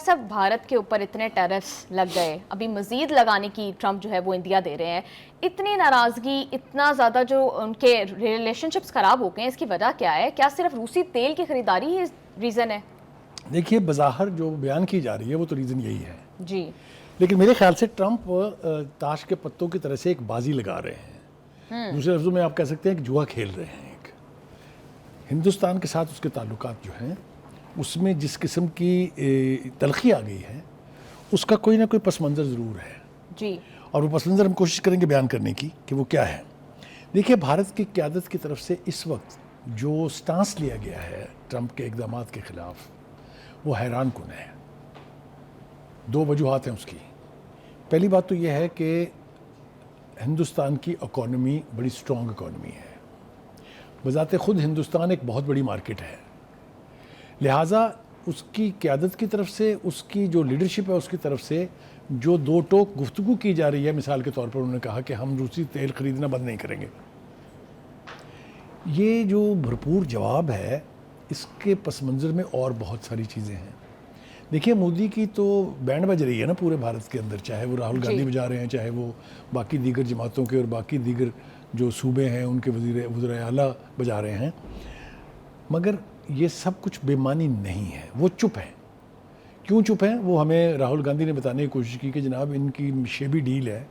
साहब, भारत के ऊपर इतने टैरिफ्स लग गए, अभी मजीद लगाने की ट्रंप जो है वो इंडिया दे रहे हैं। इतनी नाराज़गी, इतना ज़्यादा जो उनके रिलेशनशिप्स ख़राब हो गए हैं, इसकी वजह क्या है? क्या सिर्फ रूसी तेल की ख़रीदारी ही रीज़न है? देखिए, बज़ाहिर जो बयान की जा रही है वो तो रीज़न यही है जी। लेकिन मेरे ख्याल से ट्रंप ताश के पत्तों की तरह से एक बाजी लगा रहे हैं। दूसरे लफ्ज़ों में आप कह सकते हैं कि जुआ खेल रहे हैं। एक हिंदुस्तान के साथ उसके ताल्लुकात जो हैं उसमें जिस किस्म की तलखी आ गई है उसका कोई ना कोई पस मंज़र ज़रूर है जी। और वो पस मंज़र हम कोशिश करेंगे बयान करने की कि वो क्या है। देखिए, भारत की क़यादत की तरफ से इस वक्त जो स्टांस लिया गया है ट्रंप के इक़दामात के ख़िलाफ़ वो हैरान कुन है। दो वजूहात हैं उसकी। पहली बात तो यह है कि हिंदुस्तान की इकॉनमी बड़ी स्ट्रॉन्ग इकॉनमी है। बज़ाते ख़ुद हिंदुस्तान एक बहुत बड़ी मार्केट है, लिहाजा उसकी क़यादत की तरफ से, उसकी जो लीडरशिप है उसकी तरफ से जो दो टोक गुफ्तगू की जा रही है, मिसाल के तौर पर उन्होंने कहा कि हम रूसी तेल ख़रीदना बंद नहीं करेंगे, ये जो भरपूर जवाब है इसके पस मंज़र में और बहुत सारी चीज़ें हैं। देखिए, मोदी की तो बैंड बज रही है ना पूरे भारत के अंदर, चाहे वो राहुल गांधी बजा रहे हैं, चाहे वो बाकी दीगर जमातों के और बाकी दीगर जो सूबे हैं उनके वज़ीर आला बजा रहे हैं, मगर ये सब कुछ बेमानी नहीं है। वो चुप हैं। क्यों चुप हैं? वो हमें राहुल गांधी ने बताने की कोशिश की कि जनाब इनकी शेबी डील है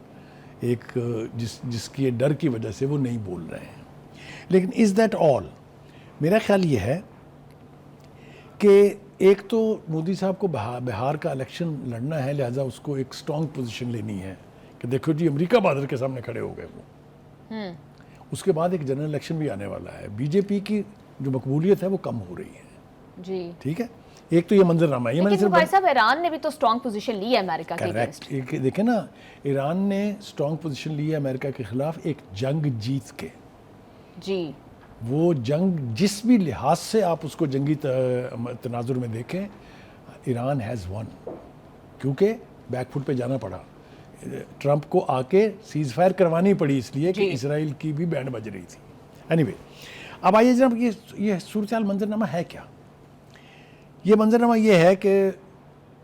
एक, जिसकी डर की वजह से वो नहीं बोल रहे हैं। लेकिन इज़ दैट ऑल? मेरा ख्याल ये है कि एक तो मोदी साहब को बिहार का इलेक्शन लड़ना है, लिहाजा उसको एक स्ट्रॉन्ग पोजीशन लेनी है कि देखो जी अमेरिका बादल के सामने खड़े हो गए वो। उसके बाद एक जनरल इलेक्शन भी आने वाला है। बीजेपी की जो मकबूलियत है वो कम हो रही है जी। ठीक है, एक तो ये मंजरनामा है। ये लेकिन भाई साहब, ईरान ने भी तो स्ट्रॉन्ग पोजीशन ली है अमेरिका के अगेंस्ट। देखें ना, ईरान ने स्ट्रॉन्ग पोजीशन ली है अमेरिका के खिलाफ एक जंग जीत के जी। वो जंग जिस भी लिहाज से आप उसको जंगी तनाजुर में देखें, ईरान हैज़ वन, क्योंकि बैकफुट पे जाना पड़ा। ट्रंप को आके सीज़ फायर करवानी पड़ी इसलिए कि इसराइल की भी बैंड बज रही थी। एनीवे, अब आइए जनाब, ये सूरत हाल मंजरनामा है क्या? ये मंजरनामा ये है कि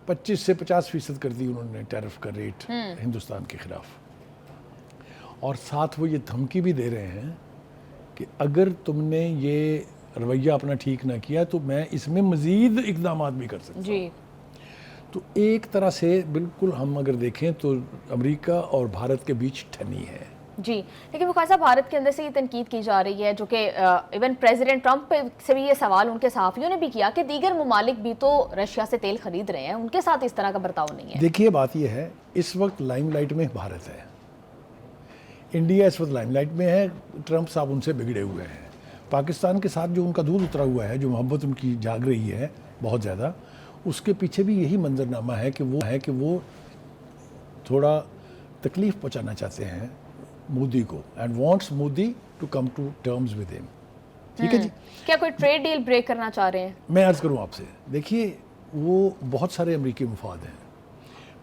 25 से 50% कर दी उन्होंने टैरिफ का रेट हिंदुस्तान के खिलाफ, और साथ वो ये धमकी भी दे रहे हैं कि अगर तुमने ये रवैया अपना ठीक ना किया तो मैं इसमें मज़ीद इक़दामात भी कर सकता हूँ। तो एक तरह से बिल्कुल हम अगर देखें तो अमेरिका और भारत के बीच ठनी है जी। लेकिन वक़ाज़ साहब, भारत के अंदर से ये तनकीद की जा रही है, जो कि इवन प्रेसिडेंट ट्रंप से भी ये सवाल उनके सहाफ़ियों ने भी किया कि दीगर ममालिक भी तो रशिया से तेल खरीद रहे हैं, उनके साथ इस तरह का बर्ताव नहीं है। देखिए, बात यह है, इस वक्त लाइमलाइट में भारत है, इंडिया इस वक्त लाइमलाइट में है। ट्रंप साहब उनसे बिगड़े हुए हैं। पाकिस्तान के साथ जो उनका दूध उतरा हुआ है, जो मोहब्बत उनकी जाग रही है बहुत ज़्यादा, उसके पीछे भी यही मंजरनामा है कि वो थोड़ा तकलीफ़ पहुँचाना चाहते हैं मोदी को, and wants Modi to come to terms with him. ठीक है जी। क्या कोई ट्रेड डील ब्रेक करना चाह रहे हैं? मैं अर्ज़ करूँ आपसे, देखिए, वो बहुत सारे अमेरिकी मुफाद हैं।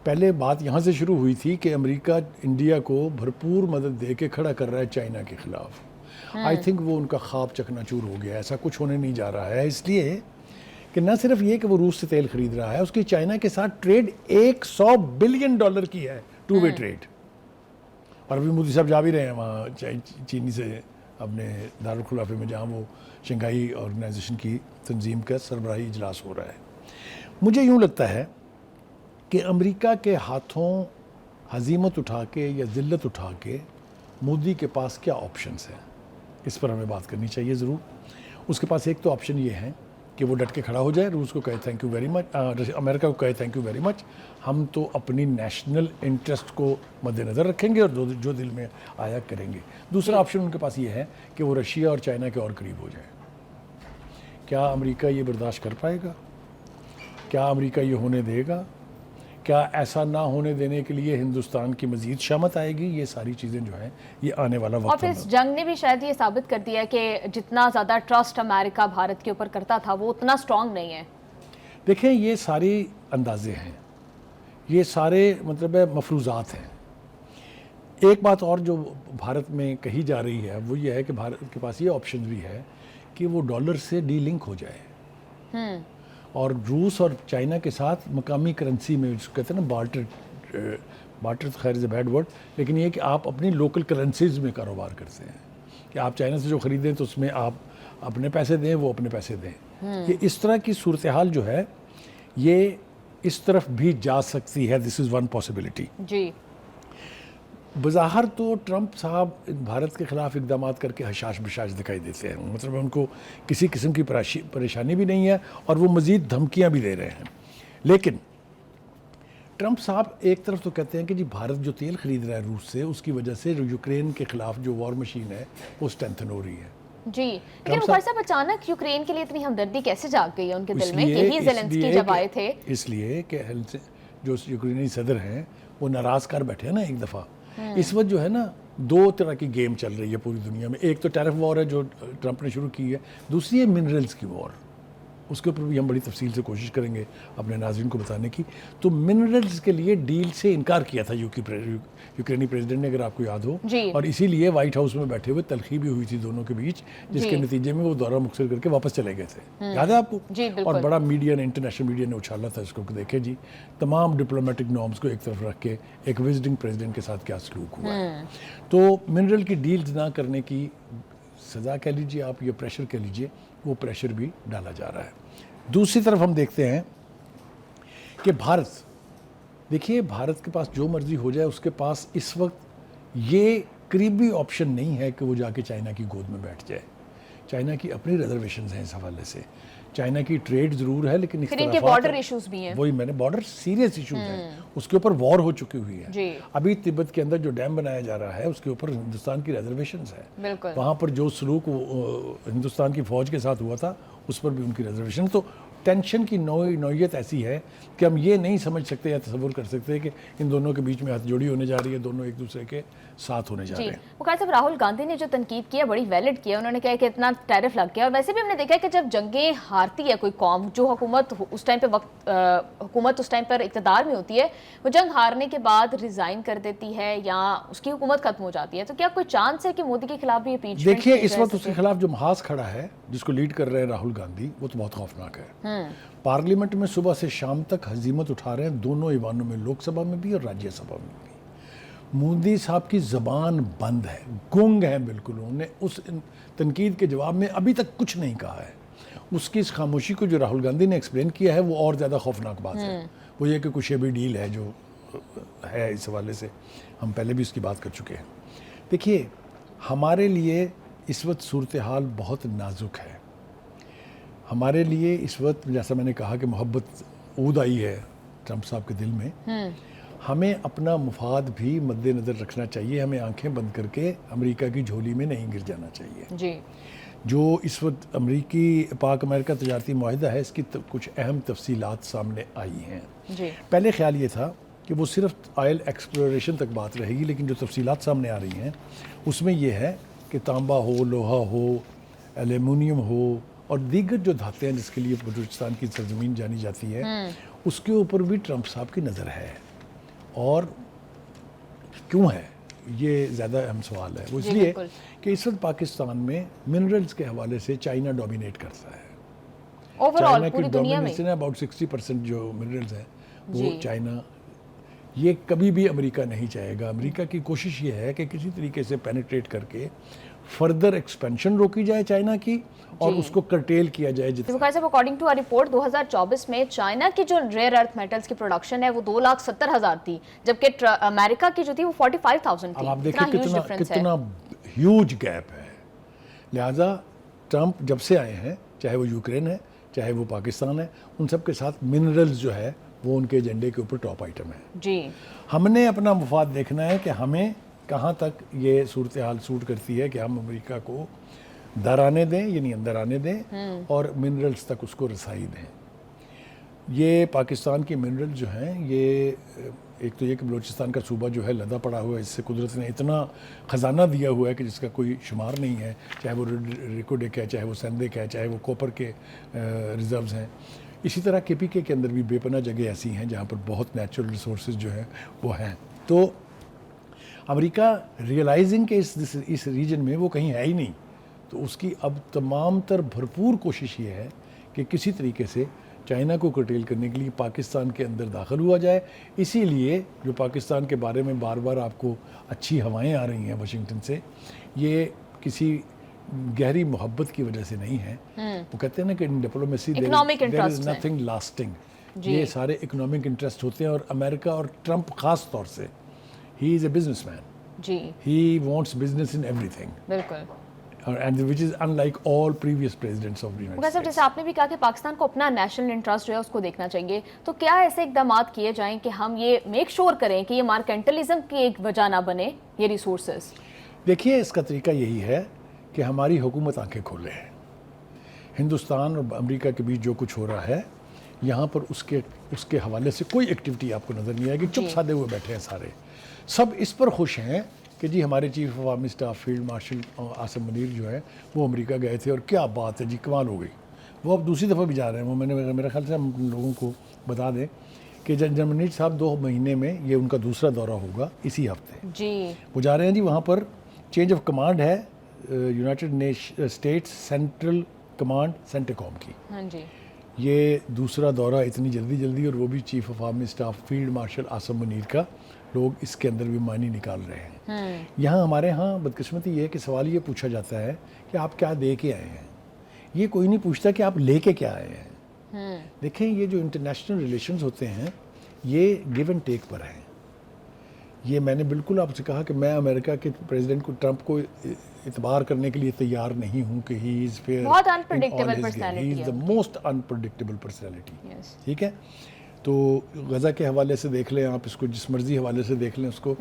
पहले बात यहाँ से शुरू हुई थी कि अमेरिका इंडिया को भरपूर मदद दे के खड़ा कर रहा है चाइना के ख़िलाफ़। आई थिंक वो उनका ख्वाब चकनाचूर हो गया। ऐसा कुछ होने नहीं जा रहा है, इसलिए कि न सिर्फ ये कि वो रूस से तेल खरीद रहा है, उसकी चाइना के साथ ट्रेड $100 बिलियन की है, टू वे ट्रेड। और अभी मोदी साहब जा भी रहे हैं वहाँ चीनी से अपने दारुल खुलाफे में, जहाँ वो शंघाई ऑर्गेनाइजेशन की तंजीम का सरबराही इजलास हो रहा है। मुझे यूँ लगता है कि अमेरिका के हाथों हजीमत उठा के या ज़िल्लत उठा के मोदी के पास क्या ऑप्शंस हैं, इस पर हमें बात करनी चाहिए ज़रूर। उसके पास एक तो ऑप्शन ये है कि वो डट के खड़ा हो जाए, रूस को कहे thank you very much, America को कहे थैंक यू वेरी मच, हम तो अपनी नेशनल इंटरेस्ट को मद्देनज़र रखेंगे और जो दिल में आया करेंगे। दूसरा ऑप्शन उनके पास ये है कि वो रशिया और चाइना के और करीब हो जाए। क्या अमेरिका ये बर्दाश्त कर पाएगा? क्या अमेरिका ये होने देगा? क्या ऐसा ना होने देने के लिए हिंदुस्तान की मजीद शामत आएगी? ये सारी चीज़ें जो हैं ये आने वाला वक्त। और फिर इस जंग ने भी शायद ये साबित कर दिया कि जितना ज़्यादा ट्रस्ट अमेरिका भारत के ऊपर करता था वो उतना स्ट्रॉन्ग नहीं है। देखें, ये सारी अंदाजे हैं, ये सारे मतलब मफरूज़ात हैं। एक बात और जो भारत में कही जा रही है वो ये है कि भारत के पास ये ऑप्शन भी है कि वो डॉलर से डीलिंक हो जाए। और रूस और चाइना के साथ मकामी करेंसी में, जिसको कहते हैं ना बार्टर, बार्टर तो खैर इज़ अ बैड वर्ड, लेकिन ये कि आप अपनी लोकल करेंसीज में कारोबार करते हैं, कि आप चाइना से जो ख़रीदें तो उसमें आप अपने पैसे दें, वो अपने पैसे दें। ये इस तरह की सूरत हाल जो है ये इस तरफ भी जा सकती है। This is one possibility. जी। बज़ाहिर तो ट्रंप साहब भारत के ख़िलाफ़ इकदाम करके हशाश बशाश दिखाई देते हैं, मतलब उनको किसी किस्म की परेशानी भी नहीं है और वो मज़ीद धमकियाँ भी दे रहे हैं। लेकिन ट्रंप साहब एक तरफ तो कहते हैं कि जी भारत जो तेल ख़रीद रहा है रूस से, उसकी वजह से यूक्रेन के ख़िलाफ़ जो वॉर मशीन है वो स्ट्रेंथन हो रही है। जी, लेकिन मुखर्जी साहब अचानक यूक्रेन के लिए इतनी हमदर्दी कैसे जाग गई है उनके दिल में? यही ज़ेलेंस्की जब आए थे, इसलिए कि जो यूक्रेनी सदर हैं वो नाराज़ कर बैठे हैं ना एक दफ़ा। इस वक्त जो है ना दो तरह की गेम चल रही है पूरी दुनिया में। एक तो टैरिफ वॉर है जो ट्रंप ने शुरू की है, दूसरी है मिनरल्स की वॉर। उसके ऊपर भी हम बड़ी तफसील से कोशिश करेंगे अपने नाज़रीन को बताने की। तो मिनरल्स के लिए डील से इनकार किया था यूक्रेनी प्रेसिडेंट ने, अगर आपको याद हो, और इसीलिए वाइट हाउस में बैठे हुए तलखी भी हुई थी दोनों के बीच, जिसके नतीजे में वो दौरा मुख्तर करके वापस चले गए थे। याद है आपको? और बड़ा मीडिया ने, इंटरनेशनल मीडिया ने उछाला था इसको कि देखे जी तमाम डिप्लोमेटिक नॉर्म्स को एक तरफ रख के एक विजिटिंग प्रेसिडेंट के साथ क्या सलूक हुआ है। तो मिनरल की डील्स ना करने की सज़ा कह लीजिए आप, ये प्रेशर कह लीजिए, वो प्रेशर भी डाला जा रहा है। दूसरी तरफ हम देखते हैं कि भारत, देखिए भारत के पास जो मर्जी हो जाए, उसके पास इस वक्त ये करीबी ऑप्शन नहीं है कि वो जाके चाइना की गोद में बैठ जाए। चाइना की अपनी रिजर्वेशंस हैं इस हवाले से। चाइना की ट्रेड ज़रूर है लेकिन इनके बॉर्डर इश्यूज भी हैं। वही मैंने, बॉर्डर सीरियस इश्यूज हैं, उसके ऊपर वॉर हो चुकी हुई है। अभी तिब्बत के अंदर जो डैम बनाया जा रहा है उसके ऊपर हिंदुस्तान की रिजर्वेशंस है। वहाँ पर जो सलूक हिंदुस्तान की फ़ौज के साथ हुआ था उस पर भी उनकी रिजर्वेशन। तो टेंशन की नौयत ऐसी है कि हम ये नहीं समझ सकते या तसव्वुर कर सकते कि इन दोनों के बीच में हथजोड़ी होने जा रही है, दोनों एक दूसरे के साथ होने जा रहे हैं। मुखर्जी साहब, राहुल गांधी ने जो तनकीद किया बड़ी वैलिड किया। उन्होंने कहा कि इतना टैरिफ लग गया, और वैसे भी हमने देखा है कि जब जंगें हारती है कोई कौम, जो हुकूमत उस टाइम पे हुकूमत उस टाइम पर इक़्तिदार में होती है, वो जंग हारने के बाद रिज़ाइन कर देती है या उसकी हुकूमत खत्म हो जाती है। तो क्या कोई चांस है कि मोदी के खिलाफ भी impeachment? देखिए इस वक्त उसके खिलाफ जो महाज खड़ा है, जिसको लीड कर रहे हैं राहुल गांधी, वो तो बहुत खौफनाक है। पार्लियामेंट में सुबह से शाम तक हजीमत उठा रहे हैं, दोनों ईवानों में, लोकसभा में भी और राज्यसभा में भी। मोदी साहब की ज़बान बंद है, गुंग है बिल्कुल। उन्होंने उस तनकीद के जवाब में अभी तक कुछ नहीं कहा है। उसकी इस खामोशी को जो राहुल गांधी ने एक्सप्लेन किया है वो और ज़्यादा खौफनाक बात है। वो ये कि कुछ भी डील है जो है, इस हवाले से हम पहले भी इसकी बात कर चुके हैं। देखिए हमारे लिए इस वक्त सूरत हाल बहुत नाजुक है। हमारे लिए इस वक्त, जैसा मैंने कहा कि मोहब्बत ऊद आई है ट्रंप साहब के दिल में, हमें अपना मुफाद भी मद्देनज़र रखना चाहिए। हमें आंखें बंद करके अमेरिका की झोली में नहीं गिर जाना चाहिए। जी। जो इस वक्त अमेरिकी पाक अमेरिका तजारती मुआहिदा है, इसकी कुछ अहम तफसीलात सामने आई हैं। जी। पहले ख्याल ये था कि वो सिर्फ ऑयल एक्सप्लोरेशन तक बात रहेगी, लेकिन जो तफसीलात सामने आ रही हैं उसमें यह है कि तांबा हो, लोहा हो, एल्युमिनियम हो और दीगर जो धातें हैं जिसके लिए बलूचिस्तान की सरजमीन जानी जाती है, उसके ऊपर भी ट्रंप साहब की नज़र है। और क्यों है ये ज़्यादा अहम सवाल है। वो इसलिए कि इस वक्त पाकिस्तान में मिनरल्स के हवाले से चाइना डोमिनेट करता है। ओवरऑल पूरी दुनिया में अबाउट 60% जो मिनरल्स हैं वो चाइना, ये कभी भी अमेरिका नहीं चाहेगा। अमेरिका की कोशिश ये है कि किसी तरीके से पेनिट्रेट करके फर्दर एक्सपेंशन रोकी जाए चाइना की और उसको करटेल किया जाए। अकॉर्डिंग टू अ रिपोर्ट 2024 में चाइना की जो रेयर अर्थ मेटल्स की प्रोडक्शन है वो 2,70,000 थी, जबकि अमेरिका की जो थी वो 45,000 थी। अब आप देखिए कितना ह्यूज गैप है। लिहाजा ट्रंप जब से आए हैं, चाहे वो यूक्रेन है चाहे वो पाकिस्तान है, उन सब के साथ मिनरल्स जो है वो उनके एजेंडे के ऊपर टॉप आइटम है। जी। हमने अपना मुफाद देखना है कि हमें कहाँ तक ये सूरत हाल सूट करती है कि हम अमेरिका को दर आने दें, यानी अंदर आने दें और मिनरल्स तक उसको रसाई दें। ये पाकिस्तान की मिनरल जो हैं, ये एक तो ये कि बलूचिस्तान का सूबा जो है लदा पड़ा हुआ है, इससे कुदरत ने इतना ख़जाना दिया हुआ है कि जिसका कोई शुमार नहीं है। चाहे वो रिकोडिक है, चाहे वो सेंदिक है, चाहे वो कॉपर के रिज़र्व्स हैं। इसी तरह KPK के अंदर भी बेपनाह जगह ऐसी हैं जहाँ पर बहुत नेचुरल रिसोर्सेज जो हैं वो हैं। तो अमेरिका रियलाइजिंग के इस रीजन में वो कहीं है ही नहीं, तो उसकी अब तमाम तर भरपूर कोशिश ये है कि किसी तरीके से चाइना को कर्टेल करने के लिए पाकिस्तान के अंदर दाखिल हुआ जाए। इसीलिए जो पाकिस्तान के बारे में बार बार आपको अच्छी हवाएं आ रही हैं वाशिंगटन से, ये किसी गहरी मोहब्बत की वजह से नहीं है। वो कहते हैं ना कि in diplomacy there is nothing lasting. ये सारे इकोनॉमिक इंटरेस्ट होते हैं, और अमेरिका और ट्रंप खास तौर से, ही इज़ ए बिजनेसमैन जी, he wants business in everything, बिल्कुल। and which is unlike all previous presidents of the United States. जैसे आपने भी कहा कि पाकिस्तान को अपना नेशनल इंटरेस्ट जो है उसको देखना चाहिए, तो क्या ऐसे इकदाम किए जाएं कि हम ये मेक श्योर करें कि ये मार्केंटलिज्म की एक वजह ना बने ये रिसोर्सेज? देखिए, इसका तरीका यही है कि हमारी हुकूमत आंखें खोले है। हिंदुस्तान और अमेरिका के बीच जो कुछ हो रहा है यहाँ पर, उसके हवाले से कोई एक्टिविटी आपको नज़र नहीं आएगी। चुप साधे हुए बैठे हैं सारे, सब इस पर खुश हैं कि जी हमारे chief of army staff field marshal Asim Munir जो है वो अमेरिका गए थे, और क्या बात है जी, कमाल हो गई। वो अब दूसरी दफ़ा भी जा रहे हैं। वो मेरा ख्याल से हम लोगों को बता दें कि जनरल मुनीर साहब 2 महीने में, ये उनका दूसरा दौरा होगा इसी हफ्ते जी, वो जा रहे हैं जी। वहाँ पर चेंज ऑफ कमांड है यूनाइटेड स्टेट्स सेंट्रल कमांड सेंटिकॉम की। हाँ जी, ये दूसरा दौरा इतनी जल्दी, और वो भी chief of army staff field marshal Asim Munir का। लोग इसके अंदर भी मायने निकाल रहे हैं। यहाँ हमारे यहाँ बदकिस्मती ये है कि सवाल ये पूछा जाता है कि आप क्या दे के आए हैं, ये कोई नहीं पूछता कि आप लेके क्या आए हैं। देखें, ये जो इंटरनेशनल रिलेशंस होते हैं ये गिव एंड टेक पर हैं। ये मैंने बिल्कुल आपसे कहा कि मैं अमेरिका के प्रेसिडेंट को, ट्रंप को इतबार करने के लिए तैयार नहीं हूँ कि ही इज़ फेयर, बहुत अनप्रेडिक्टेबल पर्सनालिटी है, he is the most unpredictable personality. ठीक है, तो गज़ा के हवाले से देख लें आप इसको, जिस मर्जी हवाले से देख लें उसको,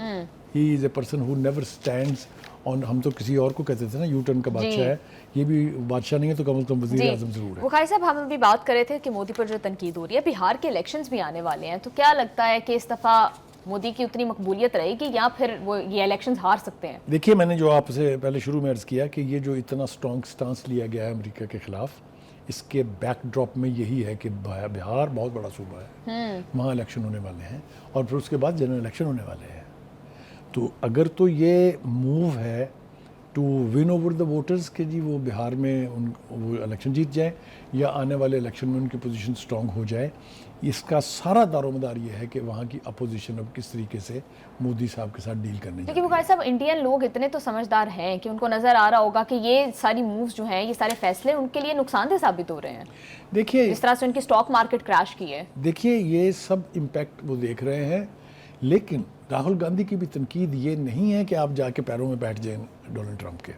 ही is a person who never stands on. हम तो किसी और को कहते थे ना यू टर्न का बादशाह है, ये भी बादशाह नहीं है तो कम से कम वज़ीर आज़म ज़रूर है। बुखारी साहब, हम अभी बात कर रहे थे कि मोदी पर जो तनकीद हो रही है, बिहार के इलेक्शंस भी आने वाले हैं, तो क्या लगता है कि इस दफ़ा मोदी की उतनी मकबूलियत रहेगी या फिर वो ये इलेक्शंस हार सकते हैं? देखिए, मैंने जो आपसे पहले शुरू में अर्ज़ किया कि ये जो इतना स्ट्रॉन्ग स्टांस लिया गया है अमेरिका के ख़िलाफ़, इसके बैकड्रॉप में यही है कि बिहार बहुत बड़ा सूबा है, वहाँ इलेक्शन होने वाले हैं, और फिर उसके बाद जनरल इलेक्शन होने वाले हैं। तो अगर तो ये मूव है to win over the voters कि जी वो बिहार में वो इलेक्शन जीत जाए, या आने वाले इलेक्शन में उनकी पोजीशन स्ट्रॉन्ग हो जाए, इसका सारा दारोमदार ये है कि वहाँ की अपोजिशन अब किस तरीके से मोदी साहब के साथ डील करने। क्योंकि बुखारी साहब, इंडियन लोग इतने तो समझदार हैं कि उनको नज़र आ रहा होगा कि ये सारी मूव्स जो हैं, ये सारे फैसले उनके लिए नुकसानदेह साबित हो रहे हैं। देखिए, जिस तरह से उनकी स्टॉक मार्केट क्रैश की है, देखिए ये सब इम्पैक्ट वो देख रहे हैं। लेकिन राहुल गांधी की भी तनकीद ये नहीं है कि आप जाके पैरों में बैठ जाएं डोनाल्ड ट्रंप के।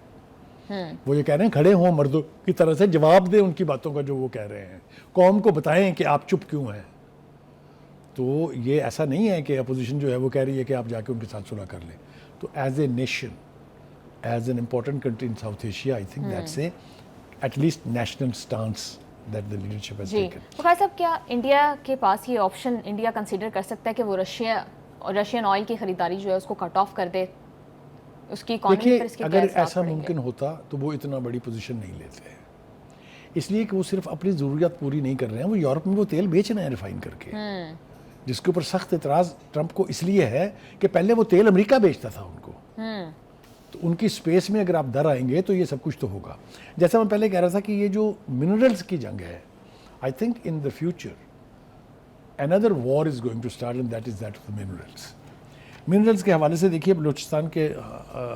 वो ये कह रहे हैं खड़े हों मर्दों की तरह से, जवाब दें उनकी बातों का जो वो कह रहे हैं, कौम को बताएं कि आप चुप क्यों हैं। तो ये ऐसा नहीं है कि अपोजिशन जो है वो कह रही है कि आप जाके उनके साथ सुलह कर लें। तो as a nation, as an important country in South Asia, I think that's a at least national stance that the leadership has taken. Bukhari साहब, क्या इंडिया के पास ये ऑप्शन, इंडिया कंसीडर कर सकता है कि वो रशियन ऑयल की खरीदारी जो है उसको कट ऑफ कर दे? उसकी इकोनॉमी पर इसके अगर ऐसा मुमकिन होता तो वो इतना बड़ी पोजीशन नहीं लेते हैं, इसलिए कि वो सिर्फ अपनी ज़रूरियात पूरी नहीं कर रहे हैं, वो यूरोप में वो तेल बेच रहे हैं रिफाइन करके, जिसके ऊपर सख्त एतराज़ ट्रंप को इसलिए है कि पहले वो तेल अमेरिका बेचता था उनको। तो उनकी स्पेस में अगर आप दर आएंगे तो ये सब कुछ तो होगा। जैसा मैं पहले कह रहा था कि ये जो मिनरल्स की जंग है, I think in the future another war is going to start, and that is that of the minerals. Minerals के हवाले से देखिए, बलूचिस्तान के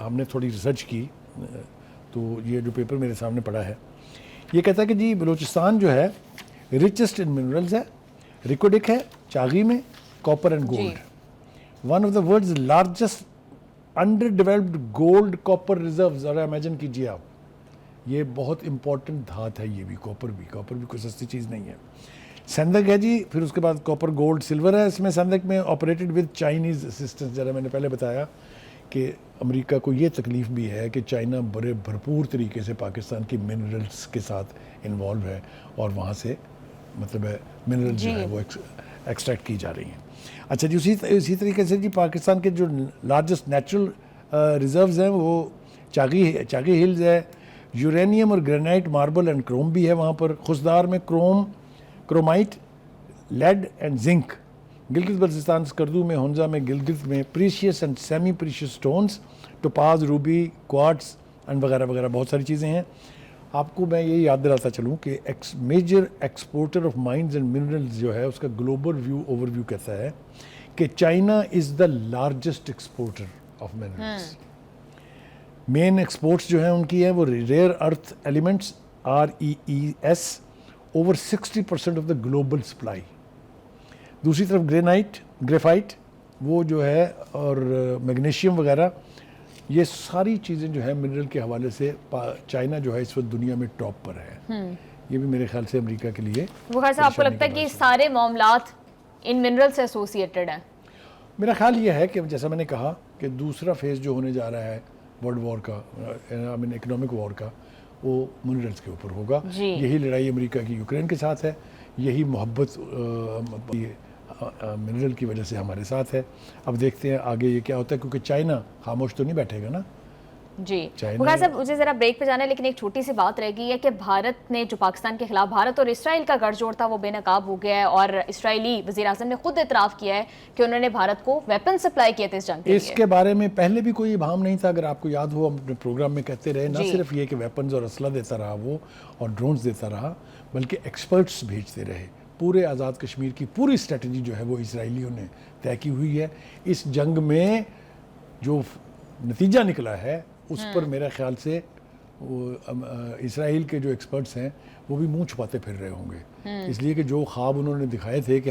हमने थोड़ी रिसर्च की, तो ये जो पेपर मेरे सामने पड़ा है ये कहता है कि जी बलूचिस्तान जो है रिचेस्ट इन मिनरल्स है, रिकोडिक है, चागी में, copper and gold. One of the world's largest under developed gold copper reserves. और इमेजिन कीजिए आप, ये बहुत इंपॉर्टेंट धात है, ये भी कॉपर भी कोई सस्ती चीज़ नहीं है। संदक है जी, फिर उसके बाद कॉपर गोल्ड सिल्वर है इसमें, संदक में ऑपरेटेड विद चाइनीज़ असिस्टेंस। जरा मैंने पहले बताया कि अमेरिका को ये तकलीफ़ भी है कि चाइना बड़े भरपूर तरीके से पाकिस्तान की मिनरल्स के साथ इन्वॉल्व है, और वहाँ से मतलब है मिनरल जो है वो एक्सट्रैक्ट की जा रही हैं। अच्छा जी, उसी तरीके से जी पाकिस्तान के जो लार्जेस्ट नेचुरल रिजर्व्स हैं वो चागी हिल्स है, यूरेनियम और ग्रेनाइट, मार्बल एंड क्रोम भी है वहाँ पर। खुशदार में chromite, lead and zinc. Gilgit Baltistan, Skardu में, हुंजा में, गिलगित में precious and semi precious stones, topaz, ruby, quartz and वगैरह वगैरह बहुत सारी चीज़ें हैं। आपको मैं ये याद दिलाता चलूँ कि major exporter of mines and minerals जो है उसका ग्लोबल व्यू ओवरव्यू कहता है कि China is the largest exporter of minerals. Main exports जो हैं उनकी है वो rare earth elements REES, over 60% of the global supply. दूसरी तरफ ग्रेफाइट वो जो है और मैग्नीशियम वगैरह, ये सारी चीज़ें जो है मिनरल के हवाले से चाइना जो है इस वक्त दुनिया में टॉप पर है। ये भी मेरे ख्याल से अमेरिका के लिए वो खासा आपको लगता है कि सारे मामलात इन मिनरल से एसोसिएटेड हैं? मेरा ख्याल ये है कि जैसा मैंने कहा कि दूसरा फेज़ जो होने जा रहा है वर्ल्ड वॉर का, आई मीन इकोनॉमिक वॉर का, वो मिनरल्स के ऊपर होगा। यही लड़ाई अमेरिका की यूक्रेन के साथ है, यही मोहब्बत मिनरल की वजह से हमारे साथ है। अब देखते हैं आगे ये क्या होता है, क्योंकि चाइना खामोश तो नहीं बैठेगा ना। जी बुखार साहब, मुझे ज़रा ब्रेक पे जाना है, लेकिन एक छोटी सी बात रह गई है कि भारत ने जो पाकिस्तान के खिलाफ, भारत और इसराइल का गठजोड़ था वो बेनकाब हो गया है और इसराइली वज़ीर-ए-आज़म ने खुद इतराफ़ किया है कि उन्होंने भारत को वेपन सप्लाई किए थे इस जंग के लिए। इसके बारे में पहले भी कोई इबाम नहीं था, अगर आपको याद हो, हम अपने प्रोग्राम में कहते रहे, ना सिर्फ ये कि वेपन्स और असला देता रहा वो और ड्रोन्स देता रहा, बल्कि एक्सपर्ट्स भेजते रहे। पूरे आज़ाद कश्मीर की पूरी स्ट्रेटजी जो है वो इसराइलियों ने तय की हुई है। इस जंग में जो नतीजा निकला है उस पर मेरा ख्याल से वो इसराइल के जो एक्सपर्ट्स हैं वो भी मुंह छुपाते फिर रहे होंगे, इसलिए कि जो ख्वाब उन्होंने दिखाए थे कि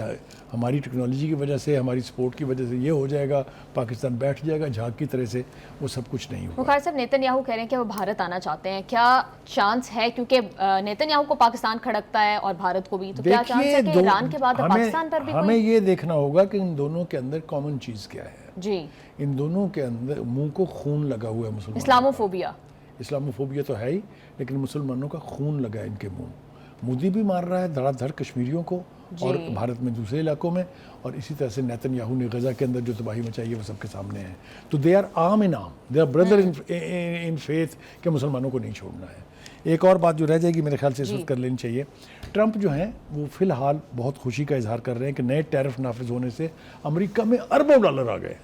हमारी टेक्नोलॉजी की वजह से, हमारी सपोर्ट की वजह से ये हो जाएगा, पाकिस्तान बैठ जाएगा झाग की तरह से, वो सब कुछ नहीं हुआ। बुखार साहब, नेतन्याहू कह रहे हैं कि वो भारत आना चाहते हैं, क्या चांस है? क्योंकि नेतन्याहू को पाकिस्तान खड़कता है और भारत को भी, तो क्या चांस है कि ईरान के बाद पाकिस्तान पर भी हमें ये देखना होगा कि इन दोनों के अंदर कॉमन चीज़ क्या है। जी, इन दोनों के अंदर मुंह को खून लगा हुआ है मुसलमानों। इस्लामोफोबिया तो है ही, लेकिन मुसलमानों का खून लगा है इनके मुंह। मोदी भी मार रहा है धड़ाधड़ कश्मीरियों को और भारत में दूसरे इलाकों में, और इसी तरह से नेतन्याहू ने गजा के अंदर जो तबाही मचाई है वो सबके सामने है। तो they are arm in arm, they are brother in faith कि मुसलमानों को नहीं छोड़ना है। एक और बात जो रह जाएगी मेरे ख्याल से इस वक्त कर लेनी चाहिए, ट्रंप जो हैं वो फ़िलहाल बहुत खुशी का इजहार कर रहे हैं कि नए टैरिफ नाफिज होने से अमेरिका में अरबों डॉलर आ गए।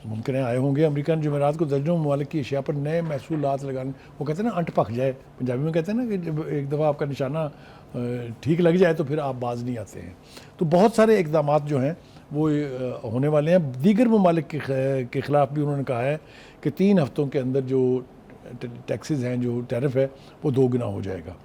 मुमकिन है आए होंगे अमेरिका ने जुमेरात को दर्जनों ममालिक की अशिया पर नए महसूलात लगाने, वो कहते हैं ना अंट पक जाए, पंजाबी में कहते हैं ना कि जब एक दफ़ा आपका निशाना ठीक लग जाए तो फिर आप बाज नहीं आते हैं। तो बहुत सारे इकदाम जो हैं वो होने वाले हैं। दीगर ममालिक के ख़िलाफ़ भी उन्होंने कहा है कि 3 हफ्तों के अंदर जो टैक्सेस हैं, जो टैरिफ है वो 2 गुना हो जाएगा।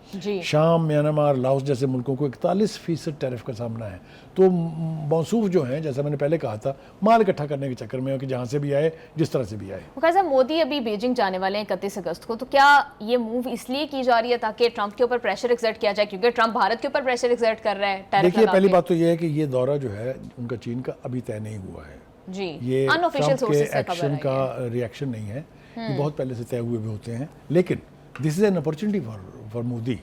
शाम, म्यांमार, लाओस जैसे मुल्कों को 41% टैरिफ का सामना है। तो मौसूफ जो हैं, जैसा मैंने पहले कहा था, माल इकट्ठा करने के चक्कर में कि जहाँ से भी आए, जिस तरह से भी आए। वैसे मोदी अभी बीजिंग जाने वाले हैं 31 अगस्त को, तो क्या ये मूव इसलिए की जा रही है ताकि ट्रंप के ऊपर प्रेशर एक्सर्ट किया जाए, क्योंकि ट्रंप भारत के ऊपर प्रेशर एक्सर्ट कर रहा है? देखिए, पहली बात तो ये है कि ये दौरा जो है उनका चीन का अभी तय नहीं हुआ है जी, ये अनऑफिशियल सोर्सेस से एक्शन का रिएक्शन नहीं है, ये बहुत पहले से तय हुए भी होते हैं। लेकिन this is an opportunity for Modi.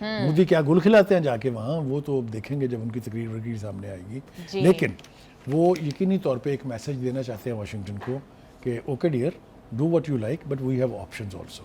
Modi क्या गुल खिलाते हैं जाके वहाँ, वो तो देखेंगे जब उनकी तकरीर वकरीर सामने आएगी। लेकिन वो यकीनी तौर पे एक मैसेज देना चाहते हैं वाशिंगटन को कि okay dear, do what you like but we have options also.